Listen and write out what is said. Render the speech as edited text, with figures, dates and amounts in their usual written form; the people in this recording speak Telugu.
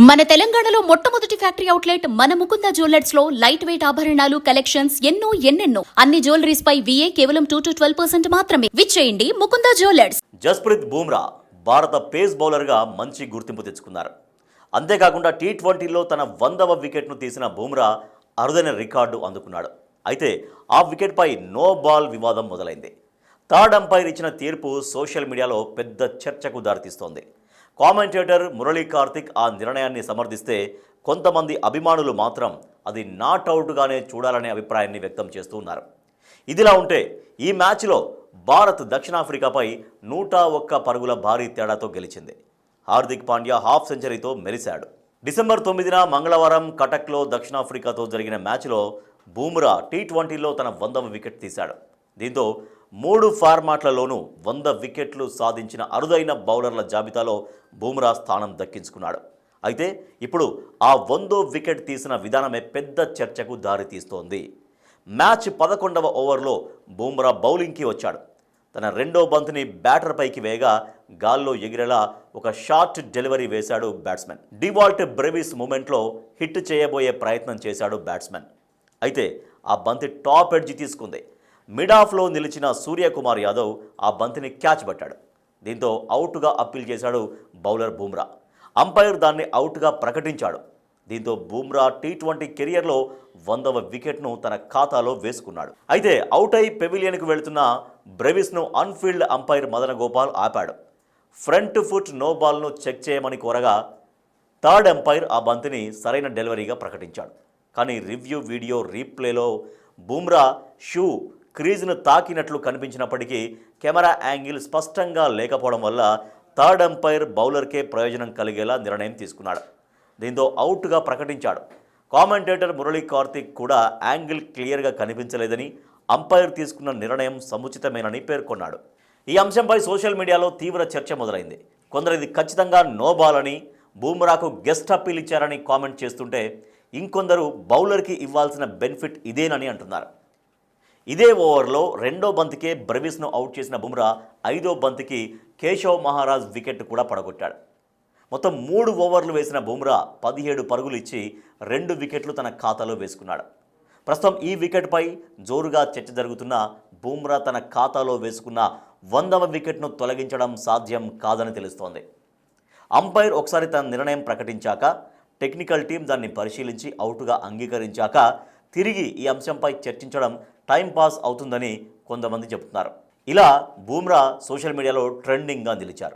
మన తెలంగాణలో మొట్టమొదటి ఫ్యాక్టరీ అవుట్లెట్ మన ముకుంద జ్యువెలర్స్ లో లైట్ వెయిట్ ఆభరణాలు కలెక్షన్స్ ఎన్నెన్నో అన్ని జ్యువెలరీస్ పై VA కేవలం 2-12% మాత్రమే. విచ్చేయండి ముకుంద జ్యువెలర్స్. జస్ప్రీత్ బూమ్రా భారత పేస్ బౌలర్గా మంచి గుర్తింపు తెచ్చుకున్నారు. అంతేకాకుండా T20లో తన 100వ వికెట్ను తీసిన బూమ్రా అరుదైన రికార్డు అందుకున్నాడు. అయితే ఆ వికెట్పై నో బాల్ వివాదం మొదలైంది. థర్డ్ అంపైర్ ఇచ్చిన తీర్పు సోషల్ మీడియాలో పెద్ద చర్చకు దారితీస్తోంది. కామెంటేటర్ మురళీ కార్తిక్ ఆ నిర్ణయాన్ని సమర్థిస్తే కొంతమంది అభిమానులు మాత్రం అది నాట్ అవుట్గానే చూడాలనే అభిప్రాయాన్ని వ్యక్తం చేస్తూ ఉన్నారు. ఇదిలా ఉంటే ఈ మ్యాచ్లో భారత్ దక్షిణాఫ్రికాపై 101 పరుగుల భారీ తేడాతో గెలిచింది. హార్దిక్ పాండ్యా హాఫ్ సెంచరీతో మెరిశాడు. డిసెంబర్ 9న మంగళవారం కటక్లో దక్షిణాఫ్రికాతో జరిగిన మ్యాచ్లో బూమ్రా T20లో తన 100వ వికెట్ తీశాడు. దీంతో 3 ఫార్మాట్లలోనూ 100 వికెట్లు సాధించిన అరుదైన బౌలర్ల జాబితాలో బూమ్రా స్థానం దక్కించుకున్నాడు. అయితే ఇప్పుడు ఆ 100వ వికెట్ తీసిన విధానమే పెద్ద చర్చకు దారితీస్తోంది. మ్యాచ్ 11వ ఓవర్లో బూమ్రా బౌలింగ్కి వచ్చాడు. తన రెండో బంతిని బ్యాటర్ పైకి వేయగా గాల్లో ఎగిరేలా ఒక షార్ట్ డెలివరీ వేశాడు బ్యాట్స్మెన్. డివాల్ట్ బ్రెవిస్ మూమెంట్లో హిట్ చేయబోయే ప్రయత్నం చేశాడు బ్యాట్స్మెన్. అయితే ఆ బంతి టాప్ ఎడ్జ్ తీసుకుంది. మిడ్ ఆఫ్లో నిలిచిన సూర్యకుమార్ యాదవ్ ఆ బంతిని క్యాచ్ పట్టాడు. దీంతో అవుట్గా అప్పీల్ చేశాడు బౌలర్ బూమ్రా. అంపైర్ దాన్ని అవుట్గా ప్రకటించాడు. దీంతో బూమ్రా T20 కెరియర్లో 100వ వికెట్ను తన ఖాతాలో వేసుకున్నాడు. అయితే అవుట్ అయి పెవిలియన్కు వెళుతున్న బ్రెవిస్ను అన్ఫీల్డ్ అంపైర్ మదన గోపాల్ ఆపాడు. ఫ్రంట్ ఫుట్ నో బాల్ను చెక్ చేయమని కోరగా థర్డ్ అంపైర్ ఆ బంతిని సరైన డెలివరీగా ప్రకటించాడు. కానీ రివ్యూ వీడియో రీప్లేలో బూమ్రా షూ క్రీజ్ను తాకినట్లు కనిపించినప్పటికీ కెమెరా యాంగిల్ స్పష్టంగా లేకపోవడం వల్ల థర్డ్ అంపైర్ బౌలర్కే ప్రయోజనం కలిగేలా నిర్ణయం తీసుకున్నాడు. దీంతో అవుట్గా ప్రకటించాడు. కామెంటేటర్ మురళీ కార్తిక్ కూడా యాంగిల్ క్లియర్గా కనిపించలేదని, అంపైర్ తీసుకున్న నిర్ణయం సముచితమేనని పేర్కొన్నాడు. ఈ అంశంపై సోషల్ మీడియాలో తీవ్ర చర్చ మొదలైంది. కొందరు ఇది ఖచ్చితంగా నో బాల్ అని, బూమ్రాకు గెస్ట్ అప్పీల్ ఇచ్చారని కామెంట్ చేస్తుంటే ఇంకొందరు బౌలర్కి ఇవ్వాల్సిన బెనిఫిట్ ఇదేనని అంటున్నారు. ఇదే ఓవర్లో రెండో బంతికే బ్రెవిస్ను అవుట్ చేసిన బుమ్రా 5వ బంతికి కేశవ్ మహారాజ్ వికెట్ కూడా పడగొట్టాడు. మొత్తం 3 ఓవర్లు వేసిన బుమ్రా 17 పరుగులు ఇచ్చి 2 వికెట్లు తన ఖాతాలో వేసుకున్నాడు. ప్రస్తుతం ఈ వికెట్పై జోరుగా చర్చ జరుగుతున్న బుమ్రా తన ఖాతాలో వేసుకున్న 100వ వికెట్ను తొలగించడం సాధ్యం కాదని తెలుస్తోంది. అంపైర్ ఒకసారి తన నిర్ణయం ప్రకటించాక టెక్నికల్ టీం దాన్ని పరిశీలించి అవుట్గా అంగీకరించాక తిరిగి ఈ అంశంపై చర్చించడం టైంపాస్ అవుతుందని కొంతమంది చెబుతున్నారు. ఇలా బూమ్రా సోషల్ మీడియాలో ట్రెండింగ్గా నిలిచారు.